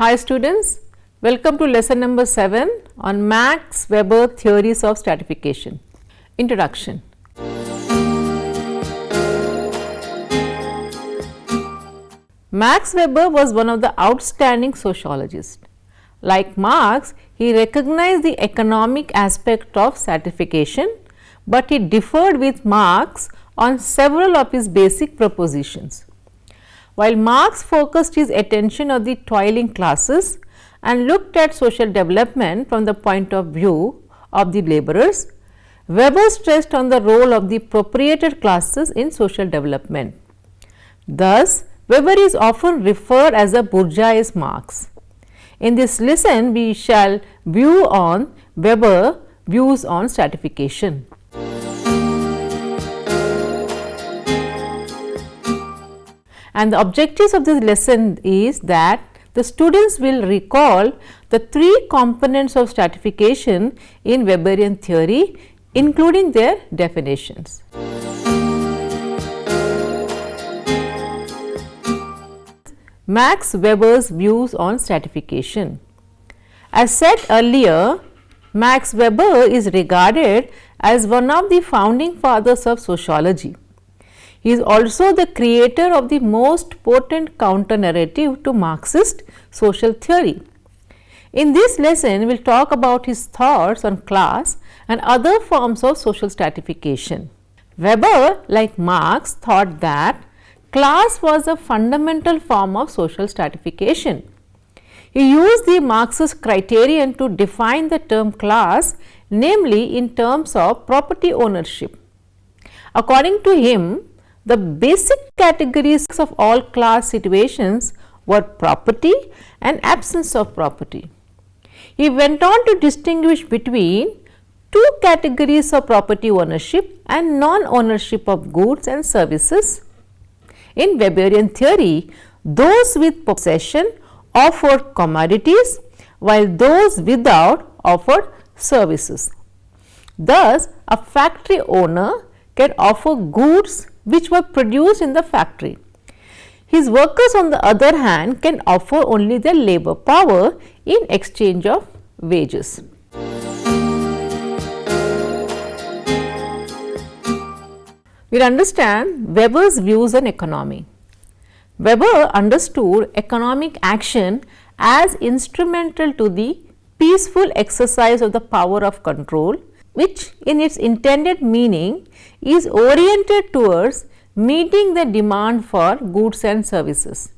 Hi students, welcome to lesson number 7 on Max Weber theories of stratification. Introduction. Max Weber was one of the outstanding sociologists. Like Marx, he recognized the economic aspect of stratification, but he differed with Marx on several of his basic propositions. While Marx focused his attention on the toiling classes and looked at social development from the point of view of the laborers, Weber stressed on the role of the proprietor classes in social development. Thus, Weber is often referred as a bourgeois Marx. In this lesson, we shall view on Weber views on stratification. And the objectives of this lesson is that the students will recall the three components of stratification in Weberian theory, including their definitions. Max Weber's views on stratification. As said earlier, Max Weber is regarded as one of the founding fathers of sociology. He is also the creator of the most potent counter-narrative to Marxist social theory. In this lesson, we will talk about his thoughts on class and other forms of social stratification. Weber, like Marx, thought that class was a fundamental form of social stratification. He used the Marxist criterion to define the term class, namely in terms of property ownership. According to him, the basic categories of all class situations were property and absence of property. He went on to distinguish between two categories of property ownership and non-ownership of goods and services. In Weberian theory, those with possession offered commodities, while those without offered services. Thus, a factory owner can offer goods which were produced in the factory. His workers, on the other hand, can offer only their labor power in exchange of wages. We will understand Weber's views on economy. Weber understood economic action as instrumental to the peaceful exercise of the power of control, which in its intended meaning is oriented towards meeting the demand for goods and services.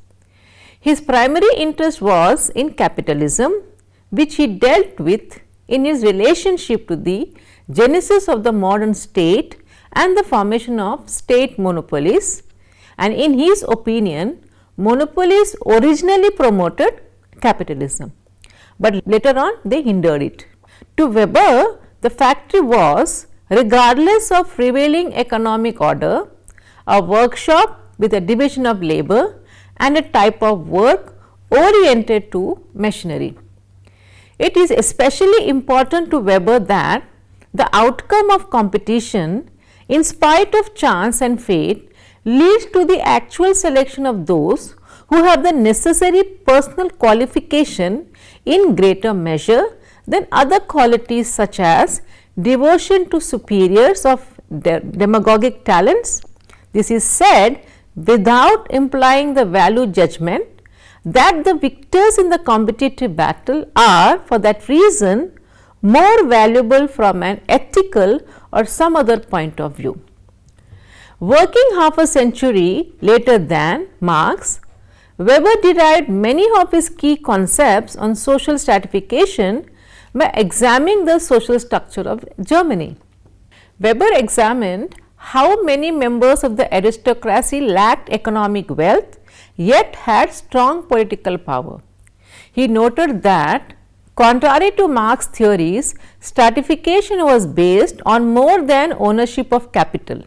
His primary interest was in capitalism, which he dealt with in his relationship to the genesis of the modern state and the formation of state monopolies, and in his opinion, monopolies originally promoted capitalism, but later on they hindered it. To Weber, the factory was, regardless of prevailing economic order, a workshop with a division of labor and a type of work oriented to machinery. It is especially important to Weber that the outcome of competition, in spite of chance and fate, leads to the actual selection of those who have the necessary personal qualification in greater measure than other qualities such as devotion to superiors of demagogic talents. This is said without implying the value judgment that the victors in the competitive battle are for that reason more valuable from an ethical or some other point of view. Working half a century later than Marx, Weber derived many of his key concepts on social stratification by examining the social structure of Germany. Weber examined how many members of the aristocracy lacked economic wealth yet had strong political power. He noted that, contrary to Marx theories, stratification was based on more than ownership of capital.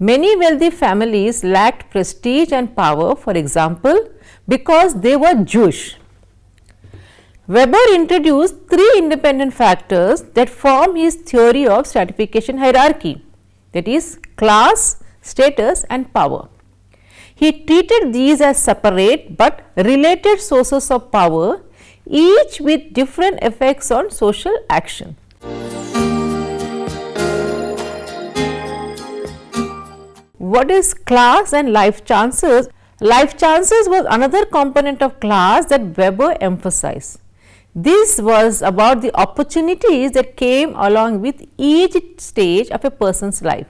Many wealthy families lacked prestige and power, for example, because they were Jewish. Weber introduced three independent factors that form his theory of stratification hierarchy, that is class, status and power. He treated these as separate but related sources of power, each with different effects on social action. What is class and life chances? Life chances was another component of class that Weber emphasized. This was about the opportunities that came along with each stage of a person's life.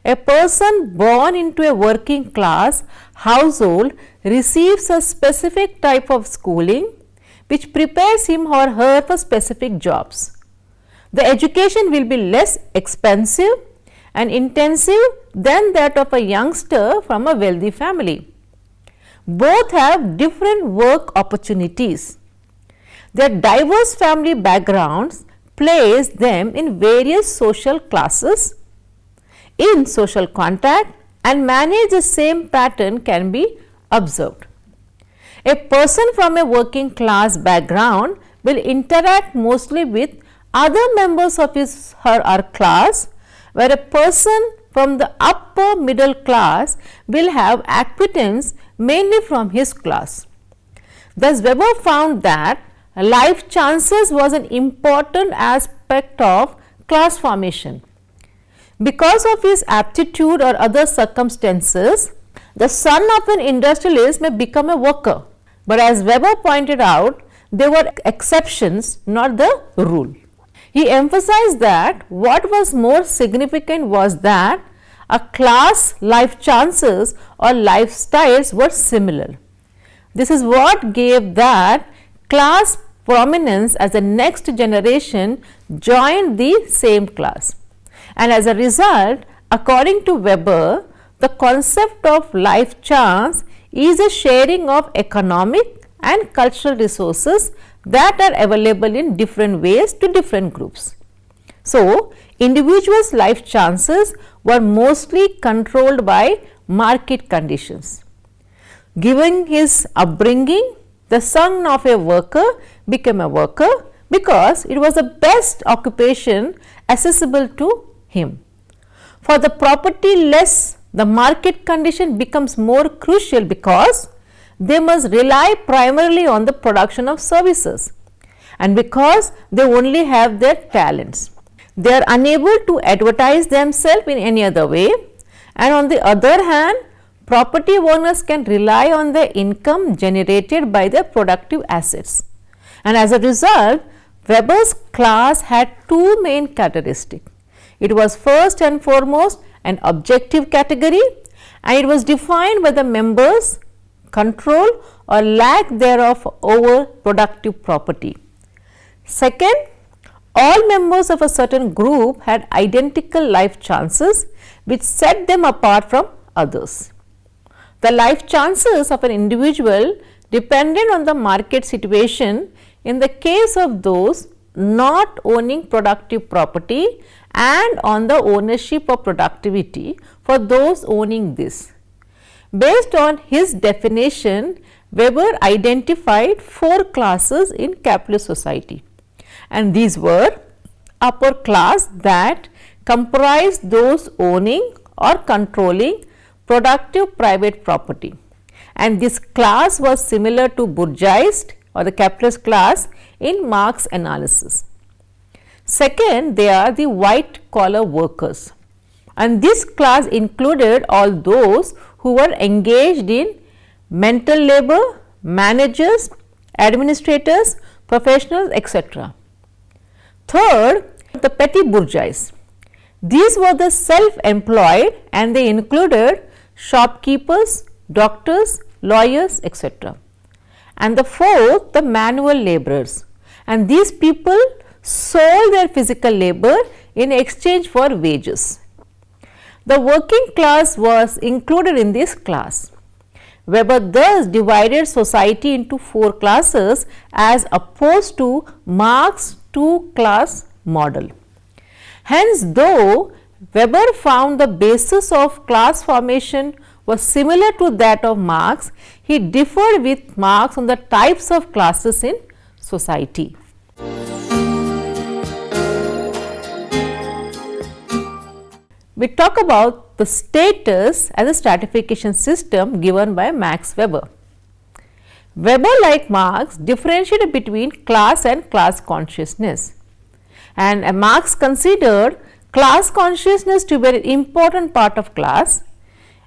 A person born into a working class household receives a specific type of schooling which prepares him or her for specific jobs. The education will be less expensive and intensive than that of a youngster from a wealthy family. Both have different work opportunities. Their diverse family backgrounds place them in various social classes, in social contact, and manage the same pattern can be observed. A person from a working class background will interact mostly with other members of his her class, where a person from the upper middle class will have acquaintance mainly from his class. Thus, Weber found that life chances was an important aspect of class formation. Because of his aptitude or other circumstances, the son of an industrialist may become a worker, but as Weber pointed out, there were exceptions, not the rule. He emphasized that what was more significant was that a class life chances or lifestyles were similar. This is what gave that class prominence as the next generation joined the same class. And as a result, according to Weber, the concept of life chance is a sharing of economic and cultural resources that are available in different ways to different groups. So, individuals' life chances were mostly controlled by market conditions. Given his upbringing, the son of a worker became a worker because it was the best occupation accessible to him. For the property-less, the market condition becomes more crucial because they must rely primarily on the production of services, and because they only have their talents. They are unable to advertise themselves in any other way, and on the other hand, property owners can rely on the income generated by their productive assets. And as a result, Weber's class had two main characteristics. It was first and foremost an objective category, and it was defined by the members' control or lack thereof over productive property. Second, all members of a certain group had identical life chances which set them apart from others. The life chances of an individual depended on the market situation in the case of those not owning productive property and on the ownership of productivity for those owning this. Based on his definition, Weber identified four classes in capitalist society, and these were upper class that comprised those owning or controlling productive private property, and this class was similar to bourgeoisie or the capitalist class in Marx analysis. Second, they are the white collar workers, and this class included all those who were engaged in mental labor, managers, administrators, professionals, etc. Third, the petty bourgeois. These were the self-employed and they included shopkeepers, doctors, lawyers, etc. And the fourth, the manual laborers, and these people sold their physical labor in exchange for wages. The working class was included in this class. Weber thus divided society into four classes as opposed to Marx's two-class model. Hence, though Weber found the basis of class formation was similar to that of Marx, he differed with Marx on the types of classes in society. we talk about the status as a stratification system given by Max Weber. Weber, like Marx, differentiated between class and class consciousness, and Marx considered class consciousness to be an important part of class,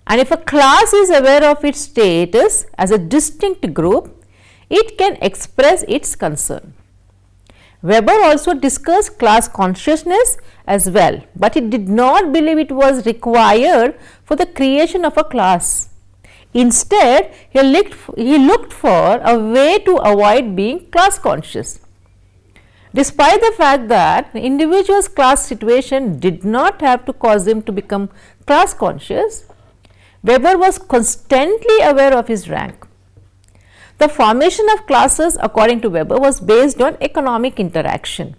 and if a class is aware of its status as a distinct group, it can express its concern. Weber also discussed class consciousness as well, but he did not believe it was required for the creation of a class. Instead, he looked for a way to avoid being class conscious. Despite the fact that the individual's class situation did not have to cause him to become class conscious, Weber was constantly aware of his rank. The formation of classes, according to Weber, was based on economic interaction,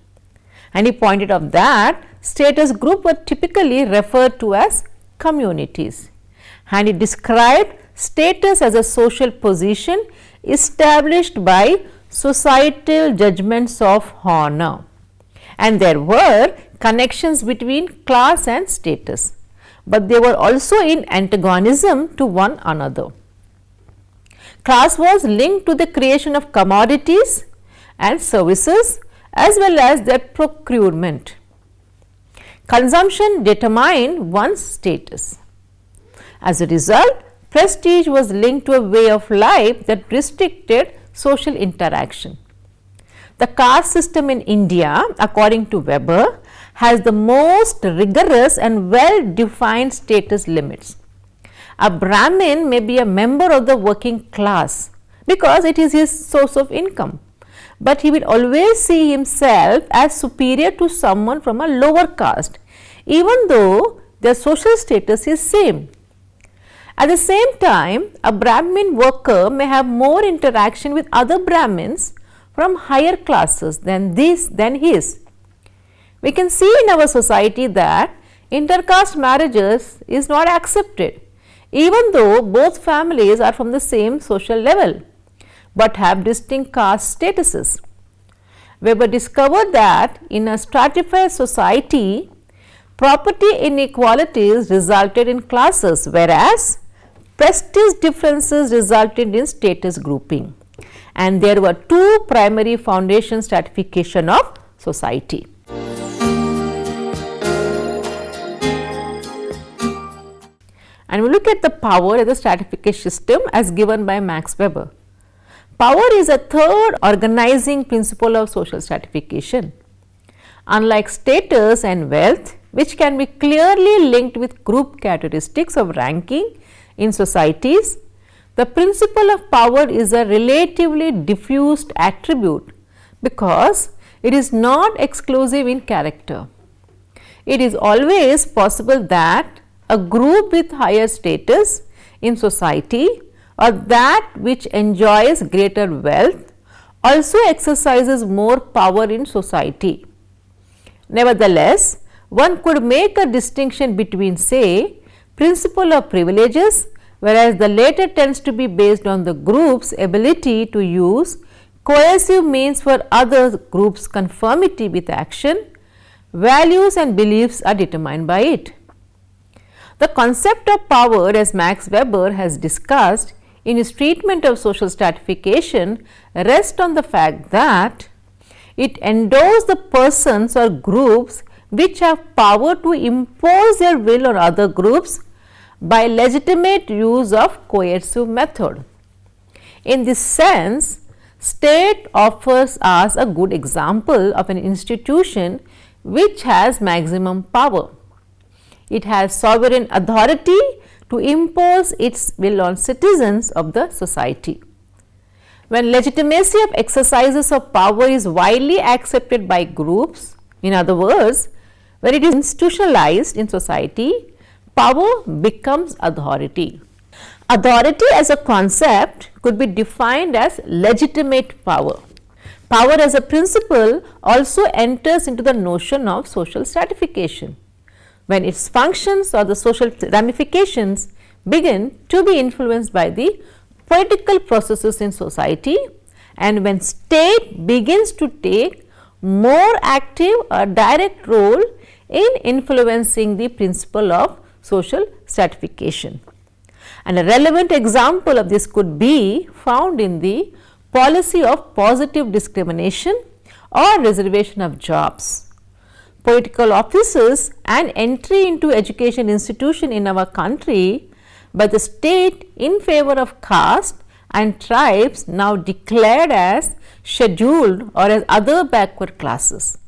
and he pointed out that status groups were typically referred to as communities, and he described status as a social position established by societal judgments of honor, and there were connections between class and status, but they were also in antagonism to one another. Class was linked to the creation of commodities and services as well as their procurement. Consumption determined one's status. As a result, prestige was linked to a way of life that restricted social interaction. The caste system in India, according to Weber, has the most rigorous and well-defined status limits. A Brahmin may be a member of the working class because it is his source of income, but he will always see himself as superior to someone from a lower caste, even though their social status is same. At the same time, a Brahmin worker may have more interaction with other Brahmins from higher classes than his. We can see in our society that intercaste marriages is not accepted, even though both families are from the same social level, but have distinct caste statuses. Weber discovered that in a stratified society, property inequalities resulted in classes, whereas prestige differences resulted in status grouping, and there were two primary foundation stratification of society. And we look at the power as a stratification system as given by Max Weber. Power is a third organizing principle of social stratification. Unlike status and wealth, which can be clearly linked with group characteristics of ranking in societies, the principle of power is a relatively diffused attribute because it is not exclusive in character. It is always possible that a group with higher status in society or that which enjoys greater wealth also exercises more power in society. Nevertheless, one could make a distinction between, say, principle of privileges, whereas the latter tends to be based on the group's ability to use coercive means for other groups' conformity with action. Values and beliefs are determined by it. The concept of power, as Max Weber has discussed in his treatment of social stratification, rests on the fact that it endows the persons or groups which have power to impose their will on other groups by legitimate use of coercive method. In this sense, state offers us a good example of an institution which has maximum power. It has sovereign authority to impose its will on citizens of the society. When legitimacy of exercises of power is widely accepted by groups, in other words, when it is institutionalized in society, power becomes authority. Authority as a concept could be defined as legitimate power. Power as a principle also enters into the notion of social stratification, when its functions or the social ramifications begin to be influenced by the political processes in society, and when state begins to take more active or direct role in influencing the principle of social stratification. And a relevant example of this could be found in the policy of positive discrimination or reservation of jobs. Political offices and entry into education institution in our country by the state in favor of caste and tribes now declared as scheduled or as other backward classes.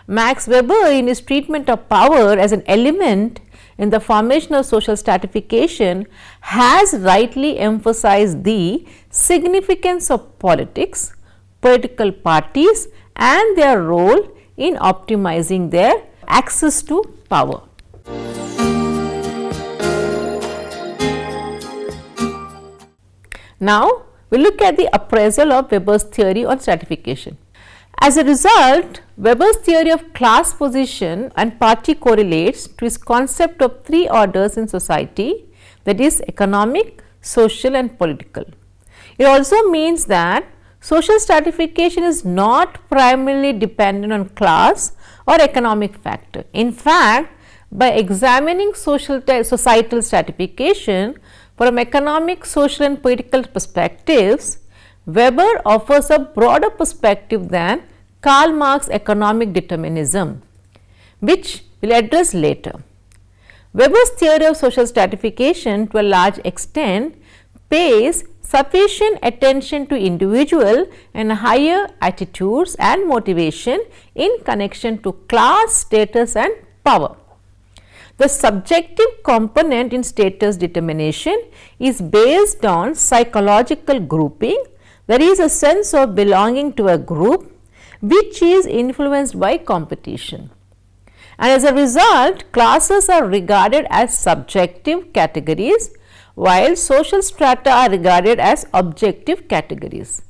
Max Weber, in his treatment of power as an element in the formation of social stratification, has rightly emphasized the significance of politics, political parties and their role in optimizing their access to power. Now, we look at the appraisal of Weber's theory on stratification. As a result, Weber's theory of class position and party correlates to his concept of three orders in society, that is economic, social and political. It also means that social stratification is not primarily dependent on class or economic factor. In fact, by examining societal stratification from economic, social and political perspectives, Weber offers a broader perspective than Karl Marx's economic determinism, which we will address later. Weber's theory of social stratification to a large extent pays sufficient attention to individual and higher attitudes and motivation in connection to class, status and power. The subjective component in status determination is based on psychological grouping, there is a sense of belonging to a group which is influenced by competition. And as a result, classes are regarded as subjective categories, while social strata are regarded as objective categories.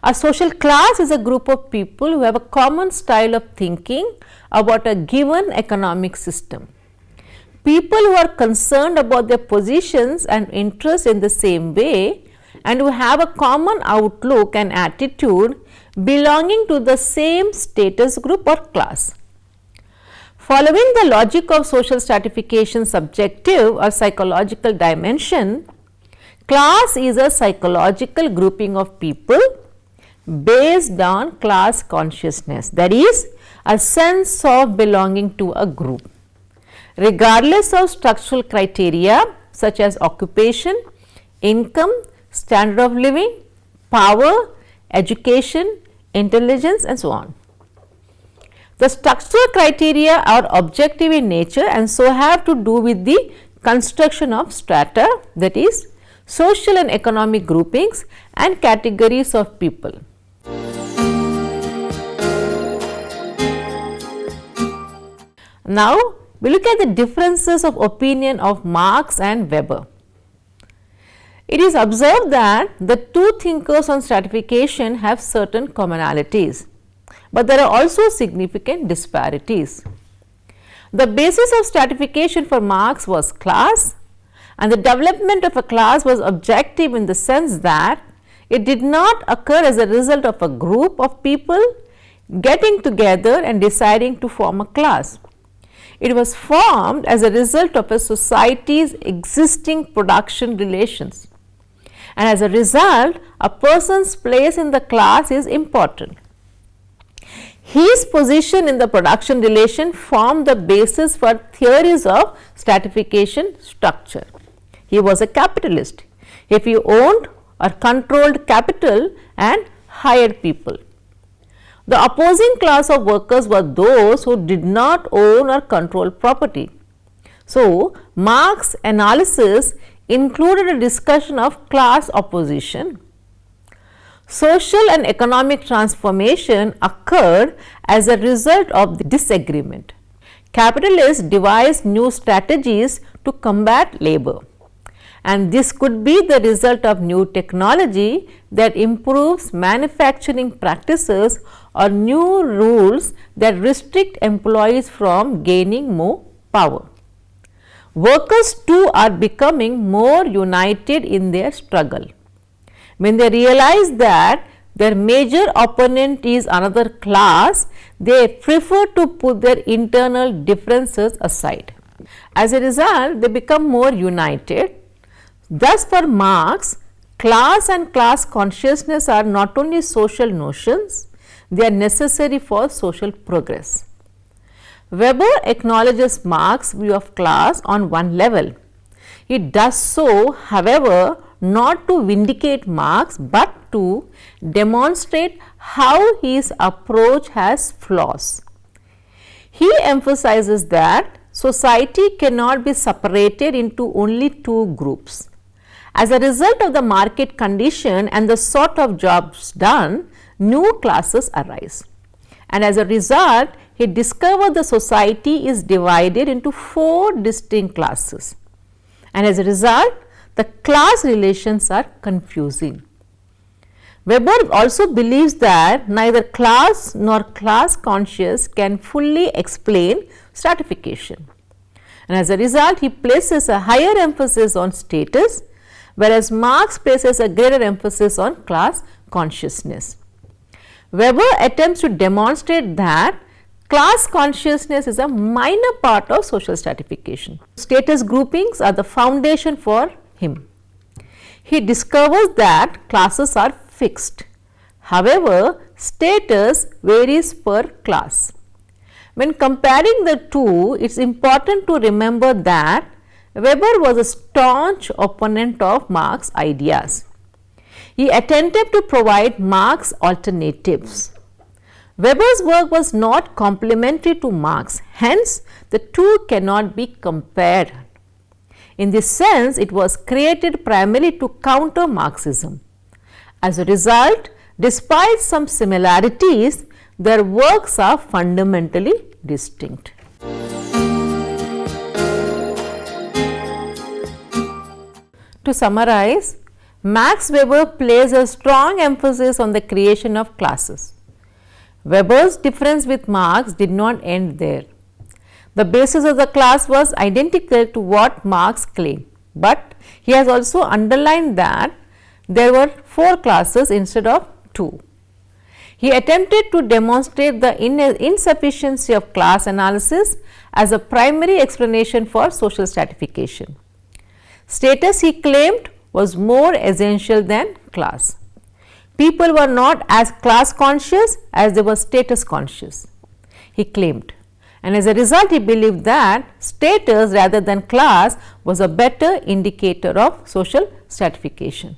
A social class is a group of people who have a common style of thinking about a given economic system. People who are concerned about their positions and interests in the same way and who have a common outlook and attitude belonging to the same status group or class. Following the logic of social stratification subjective or psychological dimension, class is a psychological grouping of people based on class consciousness, that is a sense of belonging to a group. Regardless of structural criteria such as occupation, income, standard of living, power, education, intelligence and so on. The structural criteria are objective in nature and so have to do with the construction of strata, that is social and economic groupings and categories of people. Now, we look at the differences of opinion of Marx and Weber. It is observed that the two thinkers on stratification have certain commonalities, but there are also significant disparities. The basis of stratification for Marx was class, and the development of a class was objective in the sense that it did not occur as a result of a group of people getting together and deciding to form a class. It was formed as a result of a society's existing production relations, and as a result a person's place in the class is important. His position in the production relation formed the basis for theories of stratification structure. He was a capitalist. If he owned or controlled capital and hired people. The opposing class of workers were those who did not own or control property. So, Marx's analysis included a discussion of class opposition. Social and economic transformation occurred as a result of the disagreement. Capitalists devised new strategies to combat labor, and this could be the result of new technology that improves manufacturing practices or new rules that restrict employees from gaining more power. Workers too are becoming more united in their struggle. When they realize that their major opponent is another class, they prefer to put their internal differences aside. As a result, they become more united. Thus, for Marx, class and class consciousness are not only social notions, they are necessary for social progress. Weber acknowledges Marx's view of class on one level. It does so, however, not to vindicate Marx, but to demonstrate how his approach has flaws. He emphasizes that society cannot be separated into only two groups. As a result of the market condition and the sort of jobs done, new classes arise. And as a result, he discovered the society is divided into four distinct classes. And as a result, the class relations are confusing. Weber also believes that neither class nor class conscious can fully explain stratification. And as a result, he places a higher emphasis on status, whereas Marx places a greater emphasis on class consciousness. Weber attempts to demonstrate that class consciousness is a minor part of social stratification. Status groupings are the foundation for him. He discovers that classes are fixed. However, status varies per class. When comparing the two, it is important to remember that Weber was a staunch opponent of Marx's ideas. He attempted to provide Marx alternatives. Weber's work was not complementary to Marx, hence the two cannot be compared. In this sense, it was created primarily to counter Marxism. As a result, despite some similarities, their works are fundamentally distinct. To summarize, Max Weber places a strong emphasis on the creation of classes. Weber's difference with Marx did not end there. The basis of the class was identical to what Marx claimed, but he has also underlined that there were four classes instead of two. He attempted to demonstrate the insufficiency of class analysis as a primary explanation for social stratification. Status, he claimed, was more essential than class. People were not as class conscious as they were status conscious, he claimed. And as a result, he believed that status rather than class was a better indicator of social stratification.